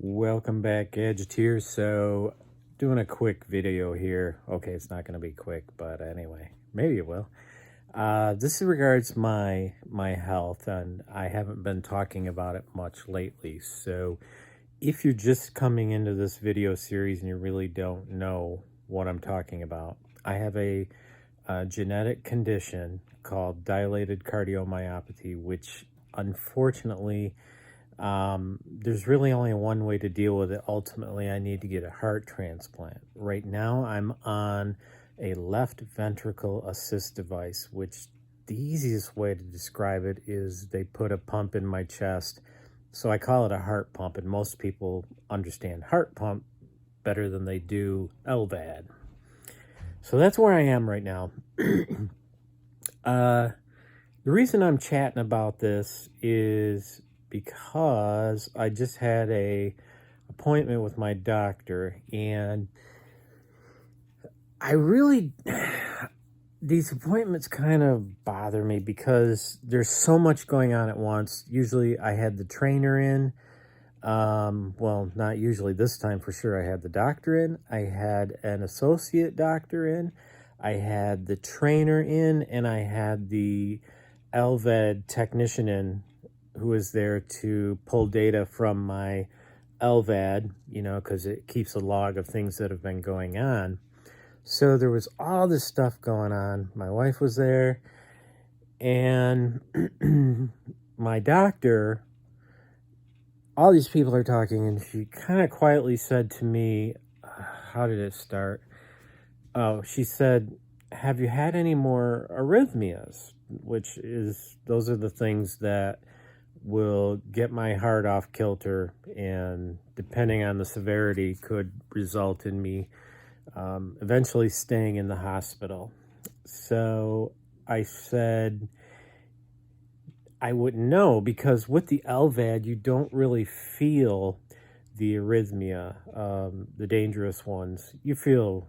Welcome back, Gadgeteers. So, doing a quick video here. Okay, it's not going to be quick, but anyway, maybe it will. This regards my health, and I haven't been talking about it much lately. So, if you're just coming into this video series and you really don't know what I'm talking about, I have a genetic condition called dilated cardio myopathy, which unfortunately there's really only one way to deal with it. Ultimately, I need to get a heart transplant. Right now, I'm on a left ventricle assist device, which the easiest way to describe it is they put a pump in my chest. So I call it a heart pump, and most people understand heart pump better than they do LVAD. So that's where I am right now. The reason I'm chatting about this is because I just had a appointment with my doctor, and these appointments kind of bother me because there's so much going on at once. Usually I had the trainer in, well, not usually, this time for sure I had the doctor in, I had an associate doctor in, I had the trainer in, and I had the LVAD technician in who was there to pull data from my LVAD, because it keeps a log of things that have been going on. So there was all this stuff going on. My wife was there, and my doctor, all these people are talking, and she kind of quietly said to me, how did it start? Oh, she said, have you had any more arrhythmias? Those are the things that will get my heart off kilter, and depending on the severity could result in me eventually staying in the hospital. So I said I wouldn't know, because with the LVAD you don't really feel the arrhythmia, the dangerous ones. You feel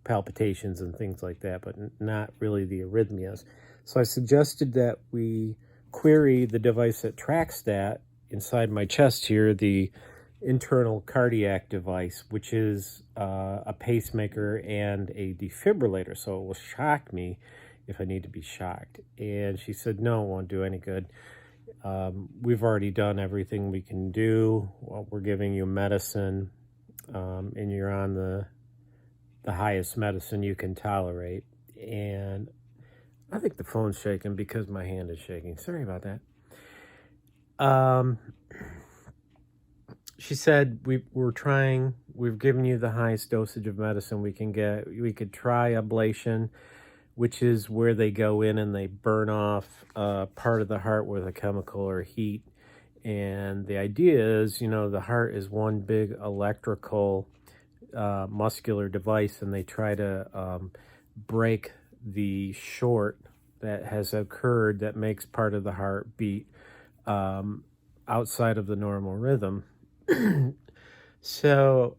palpitations and things like that, but not really the arrhythmias. So I suggested that we query the device that tracks that inside my chest here, the internal cardiac device, which is a pacemaker and a defibrillator. So it will shock me if I need to be shocked. And she said, no, it won't do any good. We've already done everything we can do. Well, we're giving you medicine, and you're on the highest medicine you can tolerate. And I think the phone's shaking because my hand is shaking. Sorry about that. She said, we've given you the highest dosage of medicine we can get. We could try ablation, which is where they go in and they burn off part of the heart with a chemical or heat. And the idea is, the heart is one big electrical muscular device, and they try to break the short that has occurred that makes part of the heart beat outside of the normal rhythm. So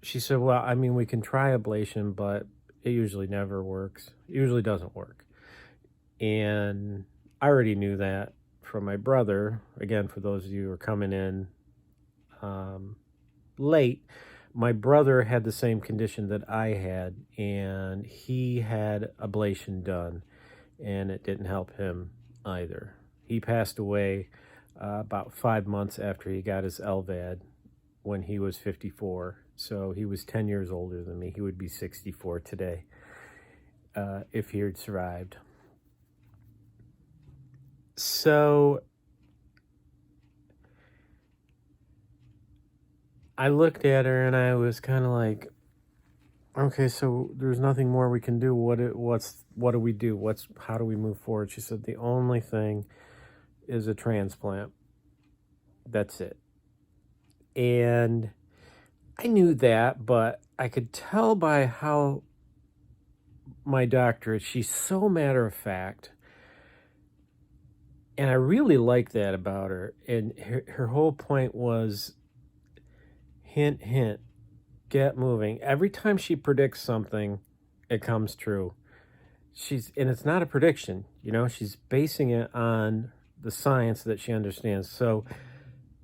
she said, well, we can try ablation, but it usually never works. It usually doesn't work. And I already knew that from my brother. Again, for those of you who are coming in late, my brother had the same condition that I had, and he had ablation done, and it didn't help him either. He passed away about 5 months after he got his LVAD when he was 54. So he was 10 years older than me. He would be 64 today if he had survived. So I looked at her and I was kind of like, okay, so there's nothing more we can do. What do we do? How do we move forward? She said, the only thing is a transplant. That's it. And I knew that, but I could tell by how my doctor is. She's so matter of fact. And I really like that about her. And her whole point was, hint, hint, get moving. Every time she predicts something, it comes true. And it's not a prediction, she's basing it on the science that she understands. So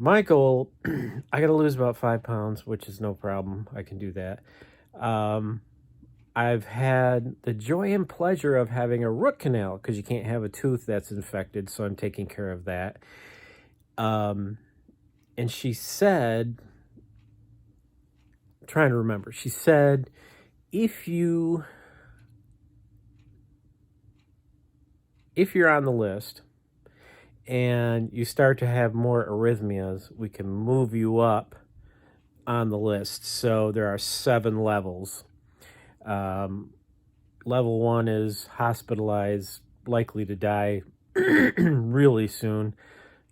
My goal, I got to lose about 5 pounds, which is no problem. I can do that. Um, I've had the joy and pleasure of having a root canal because you can't have a tooth that's infected, so I'm taking care of that. And she said, I'm trying to remember, she said, if you're on the list and you start to have more arrhythmias, we can move you up on the list. So there are 7 levels. Level 1 is hospitalized, likely to die really soon.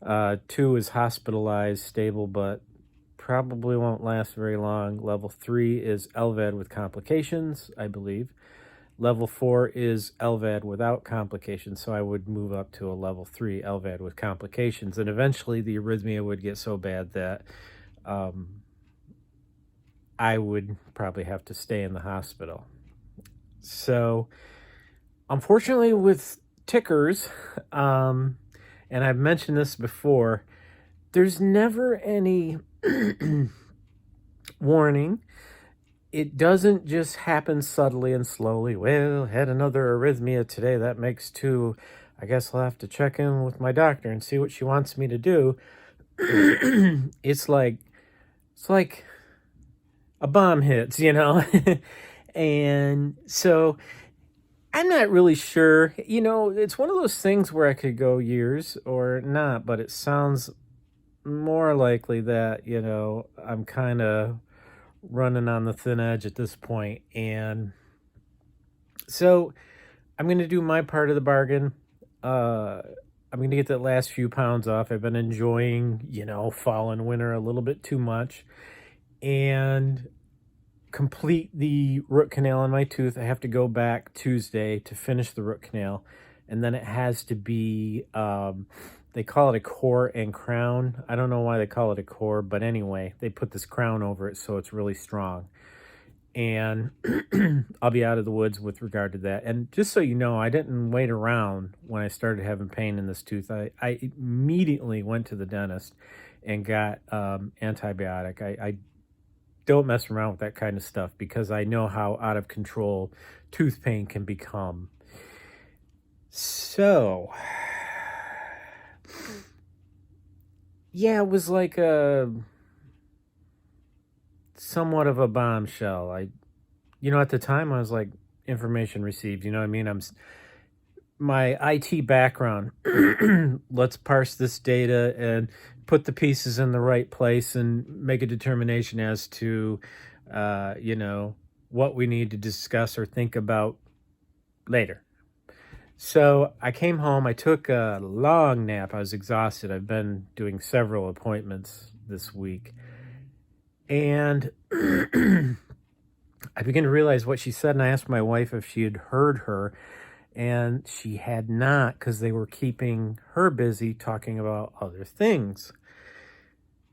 2 is hospitalized, stable, but probably won't last very long. Level 3 is LVAD with complications, I believe. Level 4 is LVAD without complications, so I would move up to a level 3 LVAD with complications, and eventually the arrhythmia would get so bad that I would probably have to stay in the hospital. So, unfortunately, with tickers, and I've mentioned this before, there's never any warning. It doesn't just happen subtly and slowly. Well, had another arrhythmia today. That makes 2. I guess I'll have to check in with my doctor and see what she wants me to do. It's like a bomb hits, And so I'm not really sure. It's one of those things where I could go years or not, but it sounds more likely that, I'm kind of running on the thin edge at this point. And so I'm going to do my part of the bargain. I'm going to get that last few pounds off. I've been enjoying, fall and winter a little bit too much. And complete the root canal on my tooth. I have to go back Tuesday to finish the root canal. And then it has to be, they call it a core and crown. I don't know why they call it a core, but anyway, they put this crown over it so it's really strong. And I'll be out of the woods with regard to that. And just so you know, I didn't wait around when I started having pain in this tooth. I immediately went to the dentist and got antibiotic. I don't mess around with that kind of stuff because I know how out of control tooth pain can become. So, yeah, it was like somewhat of a bombshell. At the time I was like, information received, you know what I mean? My IT background, let's parse this data and put the pieces in the right place and make a determination as to, what we need to discuss or think about later. So I came home, I took a long nap. I was exhausted. I've been doing several appointments this week. And I began to realize what she said, and I asked my wife if she had heard her. And she had not, because they were keeping her busy talking about other things.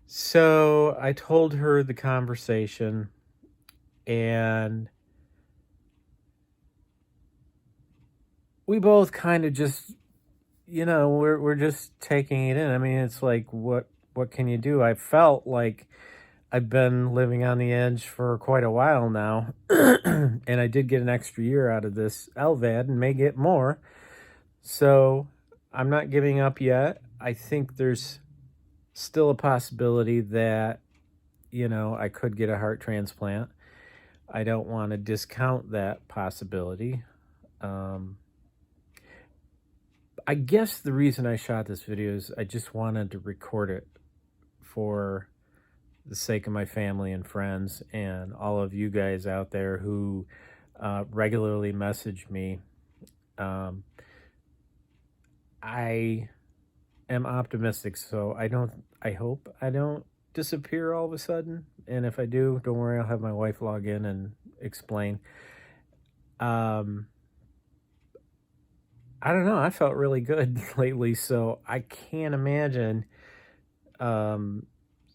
So I told her the conversation, and we both kind of just, we're just taking it in. I mean, it's like, what can you do? I felt like I've been living on the edge for quite a while now, and I did get an extra year out of this LVAD and may get more. So I'm not giving up yet. I think there's still a possibility that, I could get a heart transplant. I don't want to discount that possibility. I guess the reason I shot this video is I just wanted to record it for the sake of my family and friends and all of you guys out there who regularly message me. I am optimistic, so I hope I don't disappear all of a sudden. And if I do, don't worry, I'll have my wife log in and explain. I don't know, I felt really good lately, so I can't imagine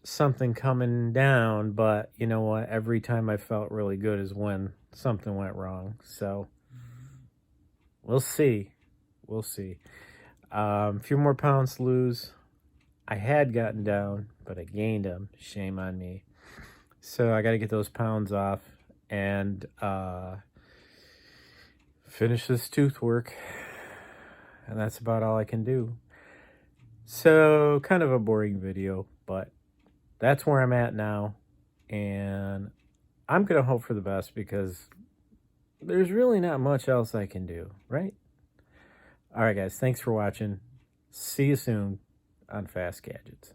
something coming down, but you know what? Every time I felt really good is when something went wrong. So we'll see. A few more pounds to lose. I had gotten down, but I gained them. Shame on me. So I got to get those pounds off and finish this tooth work. And that's about all I can do. So kind of a boring video, but that's where I'm at now. And I'm going to hope for the best because there's really not much else I can do, right? All right, guys, thanks for watching. See you soon on Fast Gadgets.